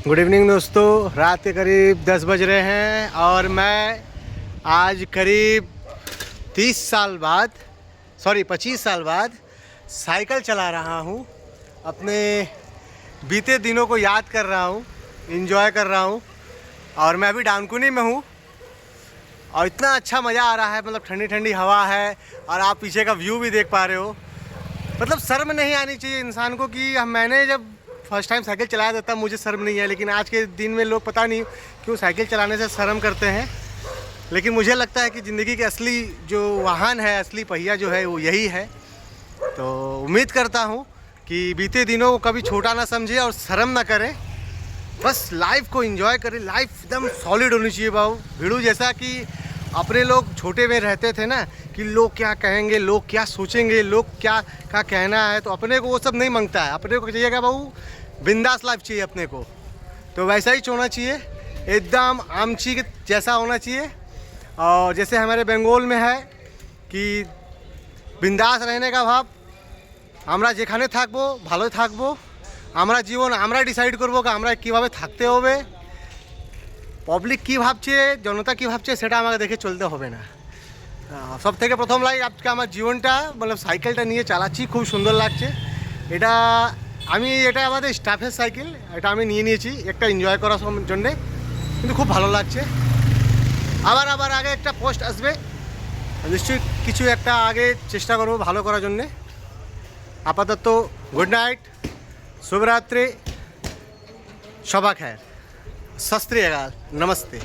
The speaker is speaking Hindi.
गुड इवनिंग दोस्तों। रात के करीब 10 बज रहे हैं और मैं आज करीब 25 साल बाद साइकिल चला रहा हूँ। अपने बीते दिनों को याद कर रहा हूँ, एंजॉय कर रहा हूँ। और मैं अभी डानकुनी में हूँ और इतना अच्छा मज़ा आ रहा है। मतलब ठंडी ठंडी हवा है और आप पीछे का व्यू भी देख पा रहे हो। मतलब शर्म नहीं आनी चाहिए इंसान को कि मैंने जब फर्स्ट टाइम साइकिल चलाया था तब मुझे शर्म नहीं है, लेकिन आज के दिन में लोग पता नहीं क्यों साइकिल चलाने से शर्म करते हैं। लेकिन मुझे लगता है कि ज़िंदगी के असली जो वाहन है, असली पहिया जो है वो यही है। तो उम्मीद करता हूँ कि बीते दिनों को कभी छोटा ना समझे और शर्म ना करें, बस लाइफ को एंजॉय करें। लाइफ एकदम सॉलिड होनी चाहिए बाबू भिड़ू। जैसा कि अपने लोग छोटे में रहते थे ना कि लोग क्या कहेंगे, लोग क्या सोचेंगे, लोग क्या का कहना है, तो अपने को वो सब नहीं मांगता है। अपने को चाहिएगा बाबू बिंदास लाइफ चाहिए अपने को। तो वैसा ही होना चाहिए, एकदम आमची के जैसा होना चाहिए। और जैसे हमारे बंगाल में है कि बिंदास रहने का भाव, আমরা যেখানে থাকবো ভালো থাকবো, আমরা জীবন আমরা ডিসাইড করবো আমরা কীভাবে থাকতে হবে। পাবলিক কী ভাবছে, জনতা কী ভাবছে সেটা আমাকে দেখে চলতে হবে না। সব থেকে প্রথম লাইক আজকে আমার জীবনটা মানে সাইকেলটা নিয়ে চালাচ্ছি, খুব সুন্দর লাগছে। এটা আমাদের স্টাফের সাইকেল, এটা আমি নিয়ে নিয়েছি একটা এনজয় করার জন্যে, কিন্তু খুব ভালো লাগছে। আবার আগে একটা পোস্ট আসবে, নিশ্চয়ই কিছু একটা আগে চেষ্টা করবো ভালো করার জন্যে। আপাতত গুড নাইট, শুভরাত্রি, শবা খায়ের, সত শ্রী আকাল, নমস্তে।